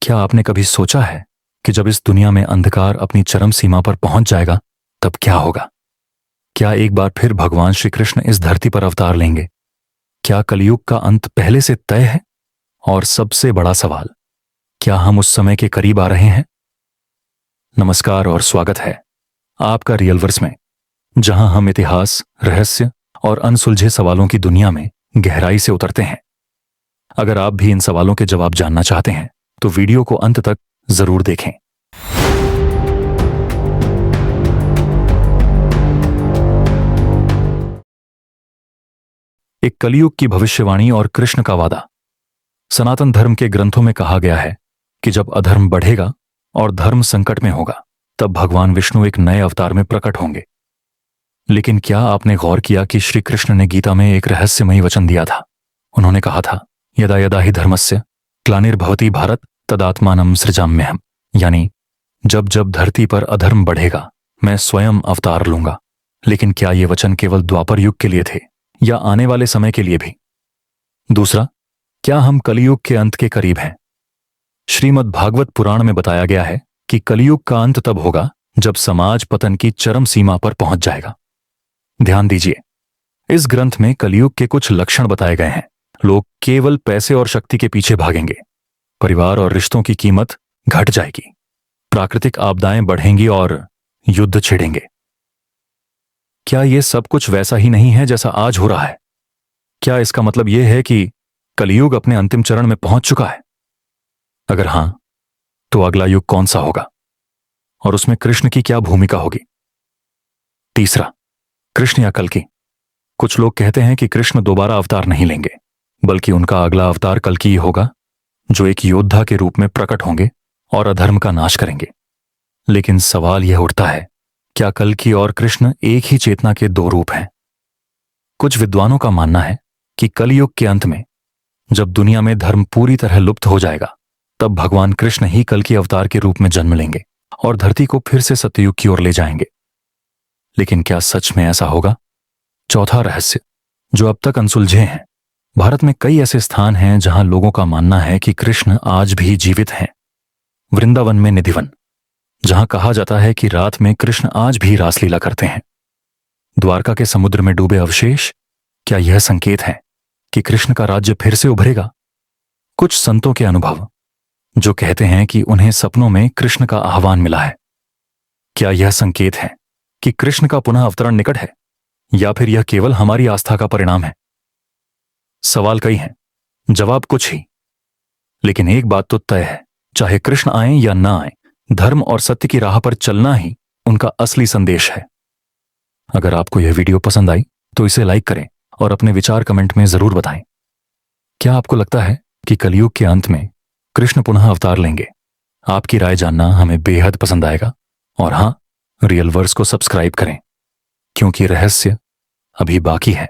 क्या आपने कभी सोचा है कि जब इस दुनिया में अंधकार अपनी चरम सीमा पर पहुंच जाएगा तब क्या होगा? क्या एक बार फिर भगवान श्री कृष्ण इस धरती पर अवतार लेंगे? क्या कलयुग का अंत पहले से तय है? और सबसे बड़ा सवाल, क्या हम उस समय के करीब आ रहे हैं? नमस्कार और स्वागत है आपका रियलवर्स में, जहां हम इतिहास, रहस्य और अनसुलझे सवालों की दुनिया में गहराई से उतरते हैं। अगर आप भी इन सवालों के जवाब जानना चाहते हैं तो वीडियो को अंत तक जरूर देखें। एक कलयुग की भविष्यवाणी और कृष्ण का वादा। सनातन धर्म के ग्रंथों में कहा गया है कि जब अधर्म बढ़ेगा और धर्म संकट में होगा तब भगवान विष्णु एक नए अवतार में प्रकट होंगे। लेकिन क्या आपने गौर किया कि श्री कृष्ण ने गीता में एक रहस्यमयी वचन दिया था? उन्होंने कहा था, यदा यदा ही धर्मस्य ग्लानिर्भवति भारत तदात्मानं सृजाम्यहम्, यानी जब जब धरती पर अधर्म बढ़ेगा मैं स्वयं अवतार लूंगा। लेकिन क्या ये वचन केवल द्वापर युग के लिए थे या आने वाले समय के लिए भी? दूसरा, क्या हम कलयुग के अंत के करीब हैं? श्रीमद् भागवत पुराण में बताया गया है कि कलयुग का अंत तब होगा जब समाज पतन की चरम सीमा पर पहुंच जाएगा। ध्यान दीजिए, इस ग्रंथ में कलयुग के कुछ लक्षण बताए गए हैं। लोग केवल पैसे और शक्ति के पीछे भागेंगे, परिवार और रिश्तों की कीमत घट जाएगी, प्राकृतिक आपदाएं बढ़ेंगी और युद्ध छिड़ेंगे। क्या यह सब कुछ वैसा ही नहीं है जैसा आज हो रहा है? क्या इसका मतलब यह है कि कलयुग अपने अंतिम चरण में पहुंच चुका है? अगर हां, तो अगला युग कौन सा होगा और उसमें कृष्ण की क्या भूमिका होगी? तीसरा, कृष्ण या कल्कि। कुछ लोग कहते हैं कि कृष्ण दोबारा अवतार नहीं लेंगे, बल्कि उनका अगला अवतार कल्कि ही होगा, जो एक योद्धा के रूप में प्रकट होंगे और अधर्म का नाश करेंगे। लेकिन सवाल यह उठता है, क्या कल्कि और कृष्ण एक ही चेतना के दो रूप हैं? कुछ विद्वानों का मानना है कि कलयुग के अंत में जब दुनिया में धर्म पूरी तरह लुप्त हो जाएगा तब भगवान कृष्ण ही कल्कि अवतार के रूप में जन्म लेंगे और धरती को फिर से सत्ययुग की ओर ले जाएंगे। लेकिन क्या सच में ऐसा होगा? चौथा रहस्य, जो अब तक अनसुलझे हैं। भारत में कई ऐसे स्थान हैं जहां लोगों का मानना है कि कृष्ण आज भी जीवित हैं। वृंदावन में निधिवन, जहां कहा जाता है कि रात में कृष्ण आज भी रासलीला करते हैं। द्वारका के समुद्र में डूबे अवशेष, क्या यह संकेत है कि कृष्ण का राज्य फिर से उभरेगा? कुछ संतों के अनुभव, जो कहते हैं कि उन्हें सपनों में कृष्ण का आह्वान मिला है, क्या यह संकेत है कि कृष्ण का पुनः अवतरण निकट है, या फिर यह केवल हमारी आस्था का परिणाम है? सवाल कई हैं, जवाब कुछ ही। लेकिन एक बात तो तय है, चाहे कृष्ण आए या ना आए, धर्म और सत्य की राह पर चलना ही उनका असली संदेश है। अगर आपको यह वीडियो पसंद आई तो इसे लाइक करें और अपने विचार कमेंट में जरूर बताएं। क्या आपको लगता है कि कलयुग के अंत में कृष्ण पुनः अवतार लेंगे? आपकी राय जानना हमें बेहद पसंद आएगा। और हां, रियलवर्स को सब्सक्राइब करें, क्योंकि रहस्य अभी बाकी है।